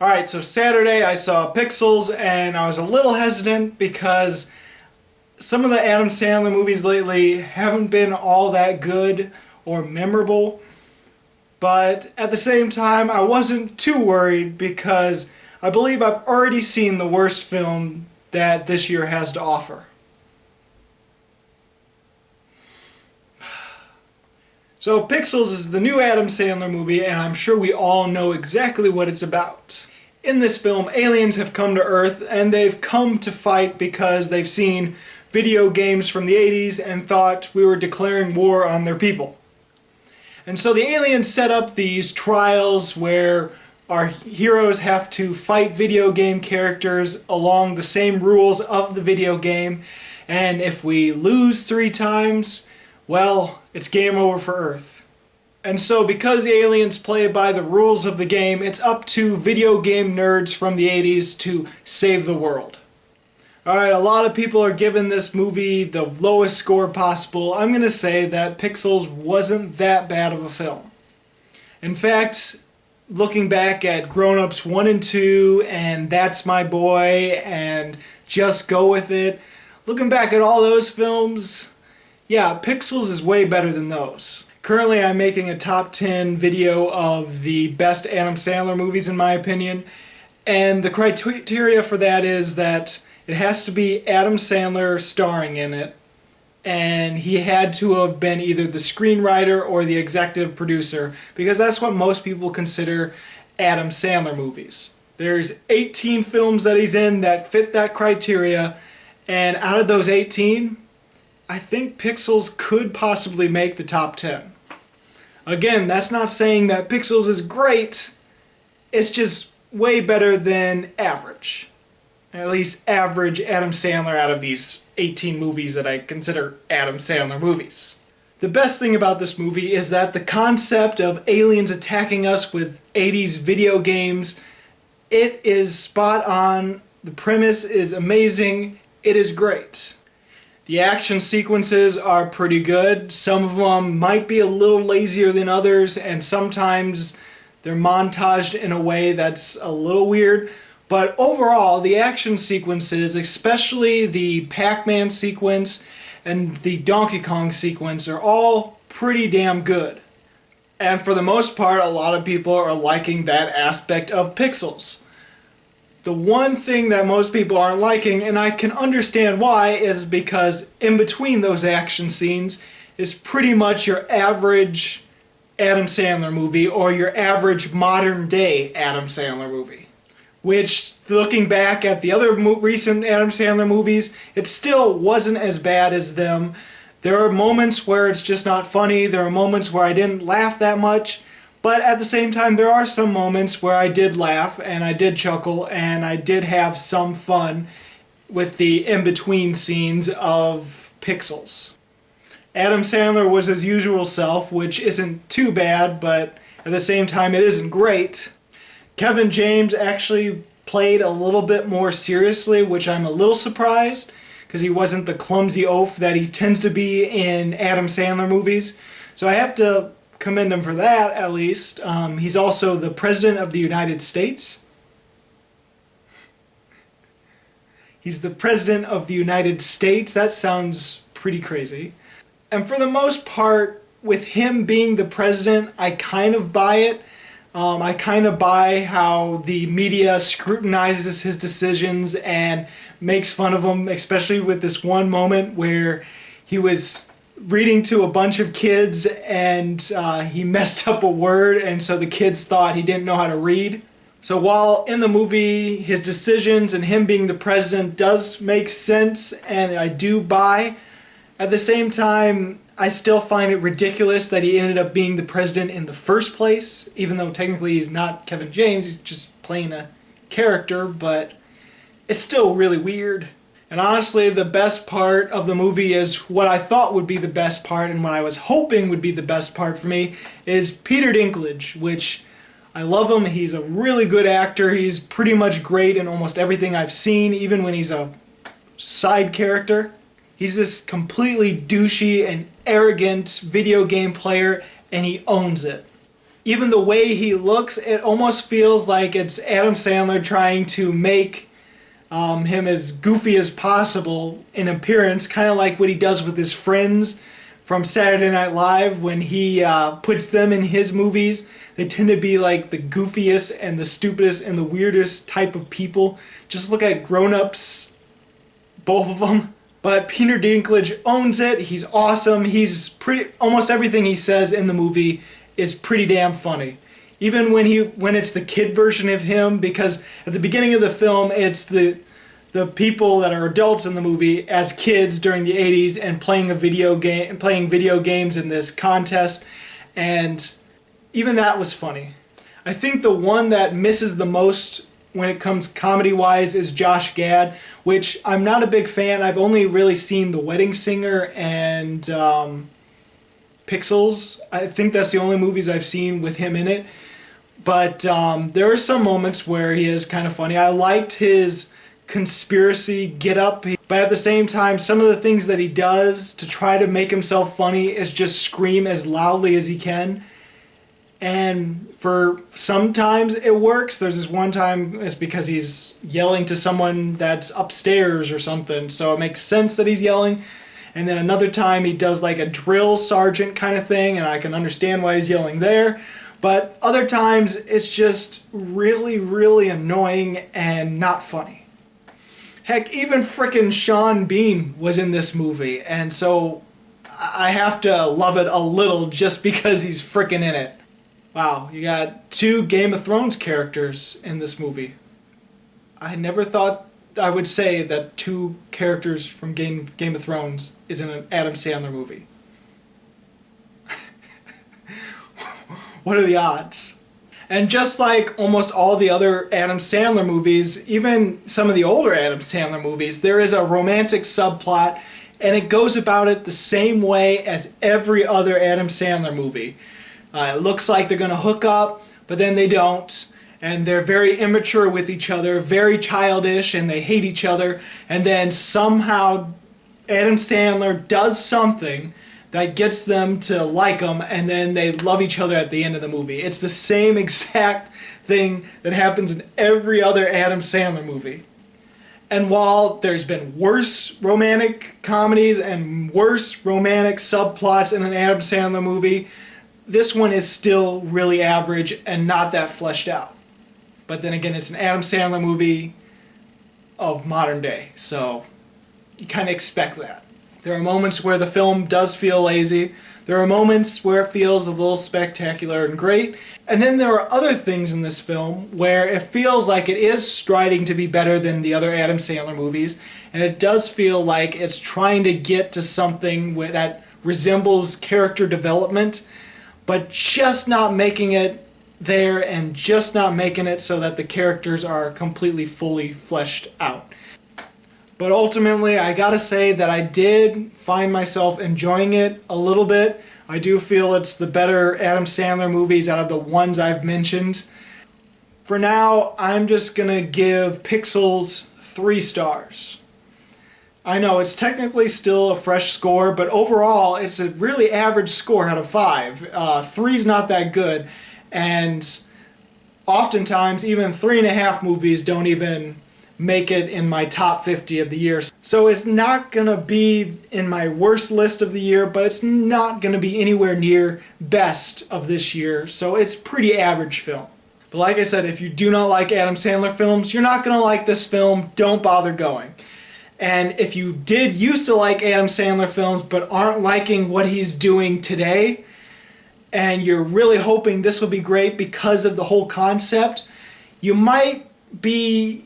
Alright, so Saturday I saw Pixels and I was a little hesitant because some of the Adam Sandler movies lately haven't been all that good or memorable. But at the same time, I wasn't too worried because I believe I've already seen the worst film that this year has to offer. So Pixels is the new Adam Sandler movie, and I'm sure we all know exactly what it's about. In this film, aliens have come to Earth, and they've come to fight because they've seen video games from the 80s and thought we were declaring war on their people. And so the aliens set up these trials where our heroes have to fight video game characters along the same rules of the video game, and if we lose 3 times, well, it's game over for Earth. And so because the aliens play by the rules of the game, it's up to video game nerds from the 80s to save the world. Alright, a lot of people are giving this movie the lowest score possible. I'm going to say that Pixels wasn't that bad of a film. In fact, looking back at Grown Ups 1 and 2 and That's My Boy and Just Go With It, looking back at all those films, yeah, Pixels is way better than those. Currently I'm making a top 10 video of the best Adam Sandler movies in my opinion, and the criteria for that is that it has to be Adam Sandler starring in it, and he had to have been either the screenwriter or the executive producer, because that's what most people consider Adam Sandler movies. There's 18 films that he's in that fit that criteria, and out of those 18, I think Pixels could possibly make the top 10. Again, that's not saying that Pixels is great, it's just way better than average. At least average Adam Sandler out of these 18 movies that I consider Adam Sandler movies. The best thing about this movie is that the concept of aliens attacking us with 80s video games, it is spot on, the premise is amazing, it is great. The action sequences are pretty good. Some of them might be a little lazier than others, and sometimes they're montaged in a way that's a little weird. But overall, the action sequences, especially the Pac-Man sequence and the Donkey Kong sequence, are all pretty damn good. And for the most part, a lot of people are liking that aspect of Pixels. The one thing that most people aren't liking, and I can understand why, is because in between those action scenes is pretty much your average Adam Sandler movie or your average modern day Adam Sandler movie. Which, looking back at the other recent Adam Sandler movies, it still wasn't as bad as them. There are moments where it's just not funny, there are moments where I didn't laugh that much, but at the same time there are some moments where I did laugh and I did chuckle and I did have some fun with the in-between scenes of Pixels. Adam Sandler was his usual self, which isn't too bad, but at the same time it isn't great. Kevin James actually played a little bit more seriously, which I'm a little surprised, because he wasn't the clumsy oaf that he tends to be in Adam Sandler movies. So I have to commend him for that, at least. He's also the President of the United States. He's the President of the United States. That sounds pretty crazy. And for the most part, with him being the president, I kind of buy it. I kind of buy how the media scrutinizes his decisions and makes fun of him, especially with this one moment where he was reading to a bunch of kids and he messed up a word, and so the kids thought he didn't know how to read. So while in the movie his decisions and him being the president does make sense and I do buy, at the same time I still find it ridiculous that he ended up being the president in the first place, even though technically he's not Kevin James, he's just playing a character, but it's still really weird. And honestly, the best part of the movie is what I thought would be the best part and what I was hoping would be the best part for me is Peter Dinklage, which I love him. He's a really good actor. He's pretty much great in almost everything I've seen, even when he's a side character. He's this completely douchey and arrogant video game player, and he owns it. Even the way he looks, it almost feels like it's Adam Sandler trying to make him as goofy as possible in appearance, kind of like what he does with his friends from Saturday Night Live when he puts them in his movies. They tend to be like the goofiest and the stupidest and the weirdest type of people. Just look at Grown Ups, both of them. But Peter Dinklage owns it. He's awesome. He's almost everything he says in the movie is pretty damn funny. Even when it's the kid version of him, because at the beginning of the film it's the people that are adults in the movie as kids during the 80s and playing video games in this contest, and even that was funny. I think the one that misses the most when it comes comedy-wise is Josh Gad, which I'm not a big fan. I've only really seen The Wedding Singer and Pixels. I think that's the only movies I've seen with him in it. But there are some moments where he is kind of funny. I liked his conspiracy get-up, but at the same time, some of the things that he does to try to make himself funny is just scream as loudly as he can. And for sometimes it works. There's this one time it's because he's yelling to someone that's upstairs or something, so it makes sense that he's yelling. And then another time he does like a drill sergeant kind of thing, and I can understand why he's yelling there. But other times it's just really, really annoying and not funny. Heck, even frickin' Sean Bean was in this movie, and so I have to love it a little just because he's frickin' in it. Wow, you got 2 Game of Thrones characters in this movie. I never thought I would say that 2 characters from Game of Thrones is in an Adam Sandler movie. What are the odds? And just like almost all the other Adam Sandler movies, even some of the older Adam Sandler movies, there is a romantic subplot, and it goes about it the same way as every other Adam Sandler movie. It looks like they're going to hook up, but then they don't. And they're very immature with each other, very childish, and they hate each other. And then somehow Adam Sandler does something that gets them to like him, and then they love each other at the end of the movie. It's the same exact thing that happens in every other Adam Sandler movie. And while there's been worse romantic comedies and worse romantic subplots in an Adam Sandler movie, this one is still really average and not that fleshed out. But then again, it's an Adam Sandler movie of modern day, so you kind of expect that. There are moments where the film does feel lazy. There are moments where it feels a little spectacular and great. And then there are other things in this film where it feels like it is striding to be better than the other Adam Sandler movies. And it does feel like it's trying to get to something that resembles character development, but just not making it there and just not making it so that the characters are completely fully fleshed out. But ultimately, I gotta say that I did find myself enjoying it a little bit. I do feel it's the better Adam Sandler movies out of the ones I've mentioned. For now, I'm just gonna give Pixels 3 stars. I know it's technically still a fresh score, but overall it's a really average score out of 5. 3's not that good, and oftentimes even 3.5 movies don't even make it in my top 50 of the year. So it's not gonna be in my worst list of the year, but it's not gonna be anywhere near best of this year, so it's pretty average film. But like I said, if you do not like Adam Sandler films, you're not gonna like this film. Don't bother going. And if you did used to like Adam Sandler films but aren't liking what he's doing today, and you're really hoping this will be great because of the whole concept, you might be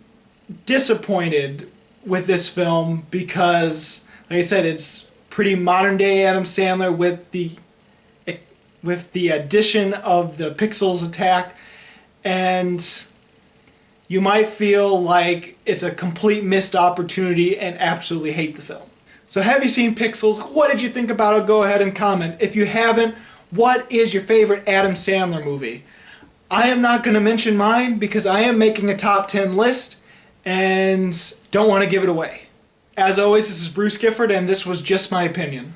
disappointed with this film because, like I said, it's pretty modern day Adam Sandler with the addition of the Pixels attack, and you might feel like it's a complete missed opportunity and absolutely hate the film. So have you seen Pixels? What did you think about it? Go ahead and comment. If you haven't, what is your favorite Adam Sandler movie? I am not going to mention mine because I am making a top 10 list and don't want to give it away. As always, this is Bruce Gifford, and this was Just My Opinion.